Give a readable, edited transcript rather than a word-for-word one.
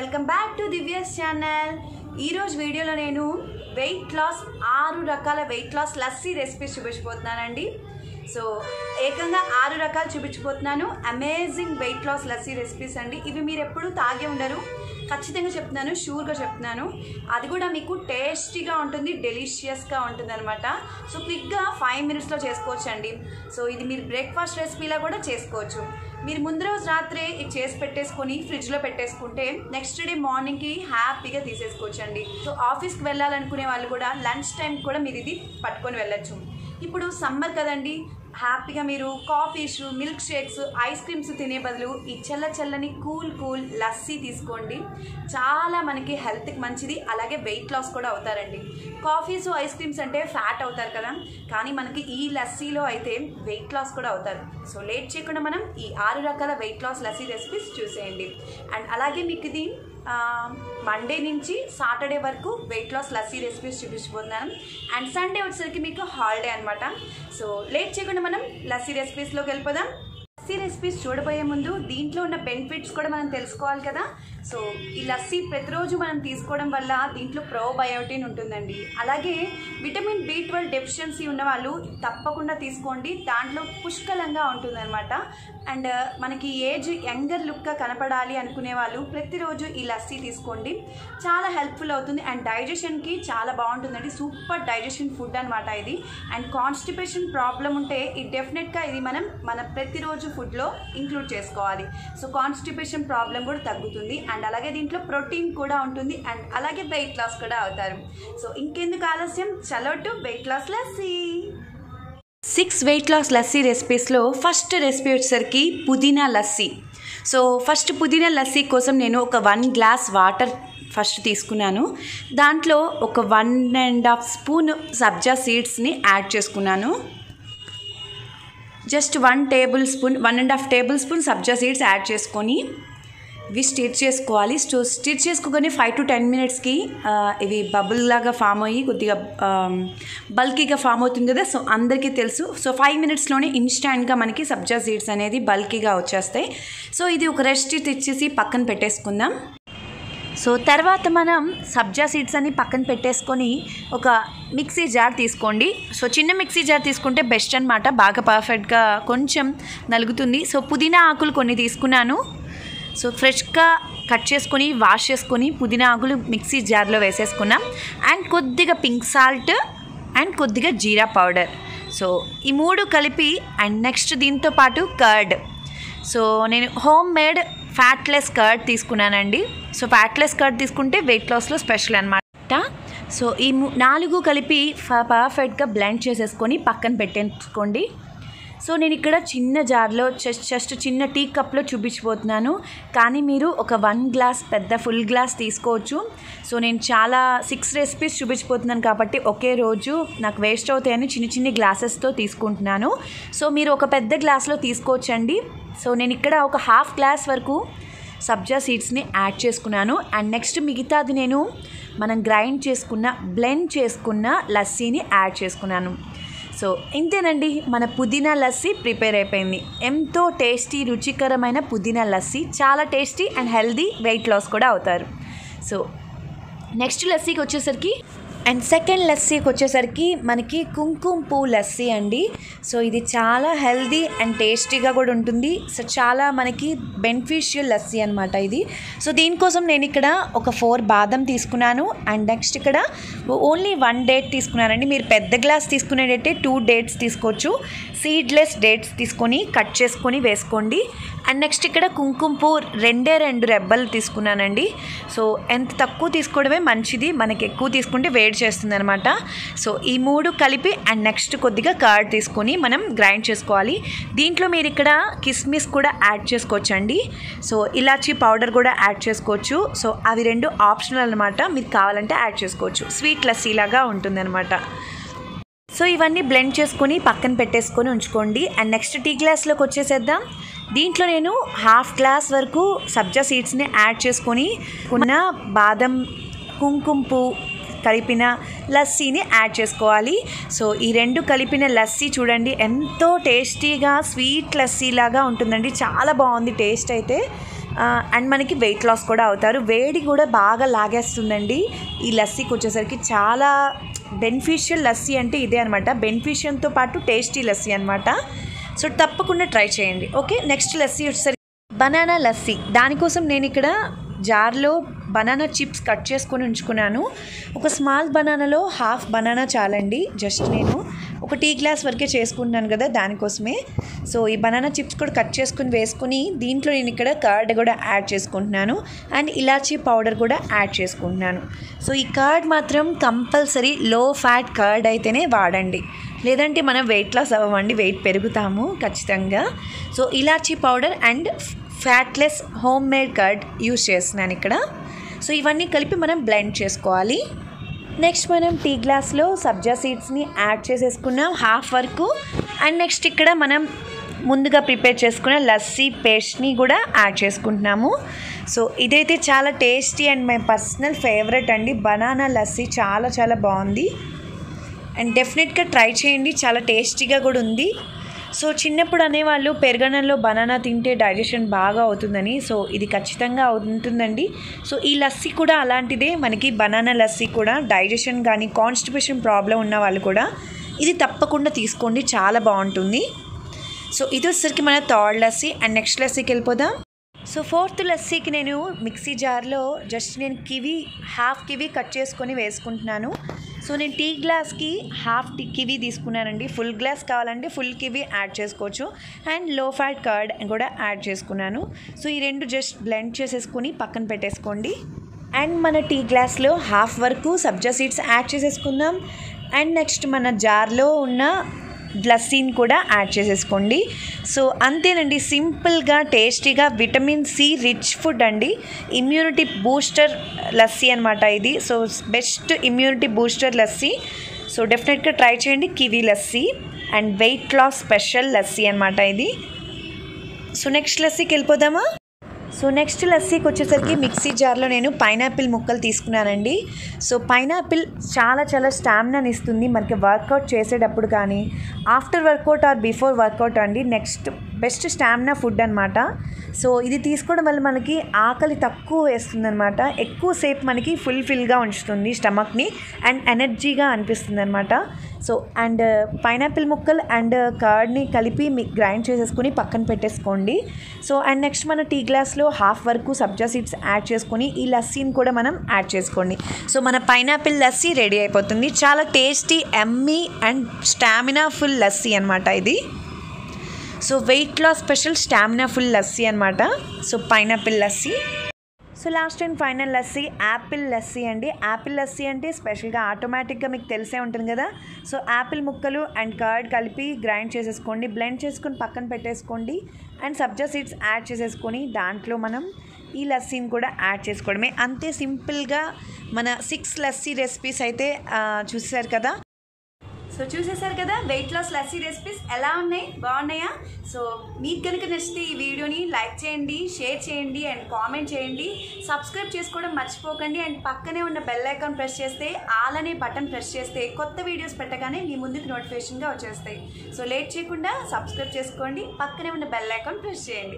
Welcome back to Divya's channel. ఈరోజు వీడియోలో నేను వెయిట్ లాస్ 6 రకాల వెయిట్ లాస్ లస్సీ రెసిపీస్ చూపించబోతున్నానండి. సో ఏకంగా 6 రకాలు చూపించబోతున్నాను. Amazing weight loss lassi recipes అండి. ఇవి మీరు ఎప్పుడు తాగే ఉండరు, ఖచ్చితంగా చెప్తున్నాను, షూర్గా చెప్తున్నాను. అది కూడా మీకు టేస్టీగా ఉంటుంది, డెలిషియస్గా ఉంటుంది అనమాట. సో క్విక్గా 5 మినిట్స్లో చేసుకోవచ్చు అండి. సో ఇది మీరు బ్రేక్ఫాస్ట్ రెసిపీలా కూడా చేసుకోవచ్చు. మీరు ముందు రోజు రాత్రే ఇది చేసి పెట్టేసుకొని ఫ్రిడ్జ్లో పెట్టేసుకుంటే నెక్స్ట్ డే మార్నింగ్కి హ్యాపీగా తీసేసుకోవచ్చు అండి. సో ఆఫీస్కి వెళ్ళాలనుకునే వాళ్ళు కూడా లంచ్ టైంకి కూడా మీరు ఇది పట్టుకొని వెళ్ళచ్చు. ఇప్పుడు సమ్మర్ కదండి, హ్యాపీగా మీరు coffees, milk shakes, ice creams తినే బదులు ఈ చల్లని కూల్ లస్సీ తీసుకోండి. చాలా మనకి హెల్త్కి మంచిది, అలాగే వెయిట్ లాస్ కూడా అవుతారండి. కాఫీస్, ఐస్ క్రీమ్స్ అంటే ఫ్యాట్ అవుతారు కదా, కానీ మనకి ఈ లస్సీలో అయితే వెయిట్ లాస్ కూడా అవుతారు. సో లేట్ చేయకుండా మనం ఈ 6 రకాల వెయిట్ లాస్ లస్సీ రెసిపీస్ చూసేయండి. అండ్ అలాగే మీకు ఇది మండే నుంచి సాటర్డే వరకు వెయిట్ లాస్ లస్సీ రెసిపీస్ చూపించబోతున్నాను. అండ్ సండే వచ్చేసరికి మీకు హాలిడే అనమాట. సో లేట్ చేయకుండా మనం లస్సీ రెసిపీస్లోకి వెళ్ళిపోదాం. లస్సీ రెసిపీస్ చూడబోయే ముందు దీంట్లో ఉన్న బెనిఫిట్స్ కూడా మనం తెలుసుకోవాలి కదా. సో ఈ లస్సీ ప్రతిరోజు మనం తీసుకోవడం వల్ల దీంట్లో ప్రోబయోటిన్ ఉంటుందండి. అలాగే విటమిన్ B12 డెఫిషియన్సీ ఉన్న వాళ్ళు తప్పకుండా తీసుకోండి, దాంట్లో పుష్కలంగా ఉంటుందన్నమాట. అండ్ మనకి ఏజ్ యంగర్ లుక్గా కనపడాలి అనుకునే వాళ్ళు ప్రతిరోజు ఈ లస్సీ తీసుకోండి, చాలా హెల్ప్ఫుల్ అవుతుంది. అండ్ డైజెషన్కి చాలా బాగుంటుందండి, సూపర్ డైజెషన్ ఫుడ్ అనమాట ఇది. అండ్ కాన్స్టిపేషన్ ప్రాబ్లం ఉంటే ఇది డెఫినెట్గా ఇది మన ప్రతిరోజు ఫుడ్లో ఇంక్లూడ్ చేసుకోవాలి. సో కాన్స్టిపేషన్ ప్రాబ్లం కూడా తగ్గుతుంది. అండ్ అలాగే దీంట్లో ప్రోటీన్ కూడా ఉంటుంది. అండ్ అలాగే వెయిట్ లాస్ కూడా అవుతారు. సో ఇంకెందుకు ఆలస్యం, చలో to weight loss lassi. 6 weight loss lassi రెసిపీస్లో ఫస్ట్ రెసిపీ వచ్చేసరికి పుదీనా లస్సీ. సో ఫస్ట్ పుదీనా లస్సీ కోసం నేను ఒక 1 గ్లాస్ వాటర్ ఫస్ట్ తీసుకున్నాను. దాంట్లో ఒక 1.5 స్పూన్ సబ్జా సీడ్స్ని యాడ్ చేసుకున్నాను. జస్ట్ 1.5 టేబుల్ స్పూన్ సబ్జా సీడ్స్ యాడ్ చేసుకొని ఇవి స్టిర్ చేసుకోవాలి. స్టిర్ చేసుకోగానే 5 to 10 మినిట్స్కి ఇవి బబుల్ లాగా ఫామ్ అయ్యి కొద్దిగా బల్కీగా ఫామ్ అవుతుంది కదా. సో అందరికీ తెలుసు. సో 5 మినిట్స్లోనే ఇన్స్టాంట్గా మనకి సబ్జా సీడ్స్ అనేది బల్కీగా వచ్చేస్తాయి. సో ఇది ఒక రెస్ట్ తెచ్చేసి పక్కన పెట్టేసుకుందాం. సో తర్వాత మనం సబ్జా సీడ్స్ అన్ని పక్కన పెట్టేసుకొని ఒక మిక్సీ జార్ తీసుకోండి. సో చిన్న మిక్సీ జార్ తీసుకుంటే బెస్ట్ అనమాట, బాగా పర్ఫెక్ట్గా కొంచెం నలుగుతుంది. సో పుదీనా ఆకులు కొన్ని తీసుకున్నాను. సో ఫ్రెష్గా కట్ చేసుకొని వాష్ చేసుకొని పుదీనా ఆకులు మిక్సీ జార్లో వేసేసుకున్నాం. అండ్ కొద్దిగా పింక్ సాల్ట్ అండ్ కొద్దిగా జీరా పౌడర్. సో ఈ 3 కలిపి అండ్ నెక్స్ట్ దీంతో పాటు కర్డ్. సో నేను హోమ్ మేడ్ ఫ్యాట్లెస్ కర్డ్ తీసుకున్నానండి. సో ఫ్యాట్లెస్ కర్డ్ తీసుకుంటే వెయిట్ లాస్లో స్పెషల్ అనమాట. సో ఈ 4 కలిపి పర్ఫెక్ట్గా బ్లెండ్ చేసేసుకొని పక్కన పెట్టేసుకోండి. సో నేను ఇక్కడ చిన్న జార్లో జస్ట్ చిన్న టీ కప్లో చూపించబోతున్నాను, కానీ మీరు ఒక 1 గ్లాస్ పెద్ద ఫుల్ గ్లాస్ తీసుకోవచ్చు. సో నేను చాలా 6 రెసిపీస్ చూపించబోతున్నాను కాబట్టి ఒకే రోజు నాకు వేస్ట్ అవుతాయని చిన్న గ్లాసెస్తో తీసుకుంటున్నాను. సో మీరు ఒక పెద్ద గ్లాస్లో తీసుకోవచ్చండి. సో నేను ఇక్కడ ఒక 1/2 గ్లాస్ వరకు సబ్జా సీడ్స్ని యాడ్ చేసుకున్నాను. అండ్ నెక్స్ట్ మిగతాది నేను మనం బ్లెండ్ చేసుకున్న లస్సీని యాడ్ చేసుకున్నాను. సో ఇంతేనండి, మన పుదీనా లస్సీ ప్రిపేర్ అయిపోయింది. ఎంతో టేస్టీ రుచికరమైన పుదీనా లస్సీ, చాలా tasty and healthy, weight loss కూడా అవుతారు. సో నెక్స్ట్ లస్సీకి వచ్చేసరికి అండ్ సెకండ్ లస్సీకి వచ్చేసరికి మనకి కుంకుమ పువ్వు లస్సీ అండి. సో ఇది చాలా హెల్దీ అండ్ టేస్టీగా కూడా ఉంటుంది. సో చాలా మనకి బెనిఫిషియల్ లస్సీ అనమాట ఇది. సో దీనికోసం నేను ఇక్కడ ఒక 4 బాదం తీసుకున్నాను. అండ్ నెక్స్ట్ ఇక్కడ ఓన్లీ 1 డేట్ తీసుకున్నానండి. మీరు పెద్ద గ్లాస్ తీసుకునేటట్టే 2 డేట్స్ తీసుకోవచ్చు. సీడ్లెస్ డేట్స్ తీసుకొని కట్ చేసుకొని వేసుకోండి. అండ్ నెక్స్ట్ ఇక్కడ కుంకుమ పువ్వు 2 రెబ్బలు తీసుకున్నానండి. సో ఎంత తక్కువ తీసుకోవడమే మంచిది, మనకి ఎక్కువ తీసుకుంటే వేడి చేస్తుంది అనమాట. సో ఈ 3 కలిపి అండ్ నెక్స్ట్ కొద్దిగా కర్డ్ తీసుకొని మనం గ్రైండ్ చేసుకోవాలి. దీంట్లో మీరు ఇక్కడ కిస్మిస్ కూడా యాడ్ చేసుకోవచ్చు అండి. సో ఇలాచీ పౌడర్ కూడా యాడ్ చేసుకోవచ్చు. సో అవి 2 ఆప్షనల్ అనమాట, మీరు కావాలంటే యాడ్ చేసుకోవచ్చు. స్వీట్ లస్సీ లాగా ఉంటుంది అనమాట. సో ఇవన్నీ బ్లెండ్ చేసుకొని పక్కన పెట్టేసుకొని ఉంచుకోండి. అండ్ నెక్స్ట్ టీ గ్లాస్లోకి వచ్చేసేద్దాం. దీంట్లో నేను 1/2 గ్లాస్ వరకు సబ్జా సీడ్స్ని యాడ్ చేసుకొని ఉన్న బాదం, కుంకుమ పువ్వు కలిపిన లస్సీని యాడ్ చేసుకోవాలి. సో ఈ 2 కలిపిన లస్సీ చూడండి ఎంతో టేస్టీగా స్వీట్ లస్సీ లాగా ఉంటుందండి, చాలా బాగుంది టేస్ట్ అయితే. అండ్ మనకి వెయిట్ లాస్ కూడా అవుతారు. వేడి కూడా బాగా లాగేస్తుందండి ఈ లస్సీకి వచ్చేసరికి. చాలా బెనిఫిషియల్ లస్సీ అంటే ఇదే అనమాట. బెనిఫిషియల్తో పాటు టేస్టీ లస్సీ అనమాట. సో తప్పకుండా ట్రై చేయండి. ఓకే, నెక్స్ట్ లస్సీ వచ్చేసరికి బనానా లస్సీ. దానికోసం నేను ఇక్కడ జార్లో బనానా చిప్స్ కట్ చేసుకొని ఉంచుకున్నాను. ఒక స్మాల్ బనానాలో హాఫ్ బనానా చాలండి. జస్ట్ నేను ఒక టీ గ్లాస్ వరకే చేసుకుంటున్నాను కదా, దానికోసమే. సో ఈ బనానా చిప్స్ కూడా కట్ చేసుకుని వేసుకుని దీంట్లో నేను ఇక్కడ కర్డ్ కూడా యాడ్ చేసుకుంటున్నాను అండ్ ఇలాచీ పౌడర్ కూడా యాడ్ చేసుకుంటున్నాను. సో ఈ కర్డ్ మాత్రం కంపల్సరీ లో ఫ్యాట్ కర్డ్ అయితేనే వాడండి, లేదంటే మనం వెయిట్ లాస్ అవ్వమండి, వెయిట్ పెరుగుతాము ఖచ్చితంగా. So elaichi powder and fatless home made curd use చేస్తున్నాను ఇక్కడ. సో ఇవన్నీ కలిపి మనం బ్లెండ్ చేసుకోవాలి. నెక్స్ట్ మనం టీ గ్లాస్లో సబ్జా సీడ్స్ని యాడ్ చేసేసుకున్నాం హాఫ్ వరకు. అండ్ నెక్స్ట్ ఇక్కడ మనం ముందుగా ప్రిపేర్ చేసుకున్న లస్సీ పేస్ట్ని కూడా యాడ్ చేసుకుంటున్నాము. సో ఇదైతే చాలా tasty and my personal favourite అండి. బనానా లస్సీ చాలా చాలా బాగుంది అండ్ డెఫినెట్గా ట్రై చేయండి, చాలా టేస్టీగా కూడా ఉంది. సో చిన్నప్పుడు అనేవాళ్ళు పెరుగన్నంలో బనానా తింటే డైజెషన్ బాగా అవుతుందని. సో ఇది ఖచ్చితంగా ఉంటుందండి. సో ఈ లస్సీ కూడా అలాంటిదే. మనకి బనానా లస్సీ కూడా డైజెషన్ కానీ కాన్స్టిపేషన్ ప్రాబ్లం ఉన్న వాళ్ళు కూడా ఇది తప్పకుండా తీసుకోండి, చాలా బాగుంటుంది. సో ఇది వచ్చేసరికి మన థర్డ్ లస్సీ. అండ్ నెక్స్ట్ లస్సీకి వెళ్ళిపోదాం. సో ఫోర్త్ లస్సీకి నేను మిక్సీ జార్లో జస్ట్ నేను హాఫ్ కివీ కట్ చేసుకొని వేసుకుంటున్నాను. సో నేను టీ గ్లాస్కి హాఫ్ కివీ తీసుకున్నానండి. ఫుల్ గ్లాస్ కావాలంటే ఫుల్ కివీ యాడ్ చేసుకోవచ్చు. అండ్ లో ఫ్యాట్ కర్డ్ కూడా యాడ్ చేసుకున్నాను. సో ఈ రెండు జస్ట్ బ్లెండ్ చేసేసుకొని పక్కన పెట్టేసుకోండి. అండ్ మన టీ గ్లాస్లో హాఫ్ వరకు సబ్జా సీడ్స్ యాడ్ చేసేసుకుందాం. అండ్ నెక్స్ట్ మన జార్లో ఉన్న లస్సీని కూడా యాడ్ చేసేసుకోండి. సో అంతేనండి, సింపుల్గా టేస్టీగా విటమిన్ సి రిచ్ ఫుడ్ అండి. ఇమ్యూనిటీ బూస్టర్ లస్సీ అనమాట ఇది. So best immunity booster lassi. So డెఫినెట్గా ట్రై చేయండి. Kiwi lassi and weight loss special lassi అనమాట ఇది. సో నెక్స్ట్ లస్సీకి వెళ్ళిపోదామా. సో నెక్స్ట్ లస్సీకి వచ్చేసరికి మిక్సీ జార్లో నేను పైనాపిల్ ముక్కలు తీసుకున్నానండి. సో పైనాపిల్ చాలా చాలా స్టామినాని ఇస్తుంది మనకి వర్కౌట్ చేసేటప్పుడు కానీ after workout or before workout అండి. నెక్స్ట్ బెస్ట్ స్టామినా ఫుడ్ అనమాట. సో ఇది తీసుకోవడం వల్ల మనకి ఆకలి తక్కువ వేస్తుంది అనమాట. ఎక్కువసేపు మనకి ఫుల్ఫిల్గా ఉంచుతుంది స్టమక్ని అండ్ ఎనర్జీగా అనిపిస్తుంది అనమాట. సో అండ్ పైనాపిల్ ముక్కలు అండ్ కర్డ్ని కలిపి గ్రైండ్ చేసేసుకుని పక్కన పెట్టేసుకోండి. సో అండ్ నెక్స్ట్ మన టీ గ్లాస్లో హాఫ్ వరకు సబ్జా సీడ్స్ యాడ్ చేసుకొని ఈ లస్సీని కూడా మనం యాడ్ చేసుకోండి. సో మన పైనాపిల్ లస్సీ రెడీ అయిపోతుంది. చాలా tasty yummy and stamina full lassi అనమాట ఇది. So weight loss special stamina full lassi అనమాట. So pineapple lassi. So last and final lassi apple lassi అండి. యాపిల్ లస్సీ అంటే స్పెషల్గా ఆటోమేటిక్గా మీకు తెలిసే ఉంటుంది కదా. సో యాపిల్ ముక్కలు అండ్ కర్డ్ కలిపి గ్రైండ్ చేసేసుకోండి, బ్లెండ్ చేసుకొని పక్కన పెట్టేసుకోండి. అండ్ సబ్జా సీడ్స్ యాడ్ చేసేసుకొని దాంట్లో మనం ఈ లస్సీని కూడా యాడ్ చేసుకోవడమే. అంతే సింపుల్గా మన 6 లస్సీ రెసిపీస్ అయితే చూసేసారు కదా. సో చూసేసారు కదా వెయిట్ లాస్ లస్సీ రెసిపీస్ ఎలా ఉన్నాయి, బాగున్నాయా? సో మీకు కనుక నచ్చితే ఈ వీడియోని లైక్ చేయండి, షేర్ చేయండి అండ్ కామెంట్ చేయండి. సబ్స్క్రైబ్ చేసుకోవడం మర్చిపోకండి. అండ్ పక్కనే ఉన్న బెల్ ఐకాన్ ప్రెస్ చేస్తే ఆల్ అనే బటన్ ప్రెస్ చేస్తే కొత్త వీడియోస్ పెట్టగానే మీ ముందుకు నోటిఫికేషన్గా వచ్చేస్తాయి. సో లేట్ చేయకుండా సబ్స్క్రైబ్ చేసుకోండి, పక్కనే ఉన్న బెల్ ఐకాన్ ప్రెస్ చేయండి.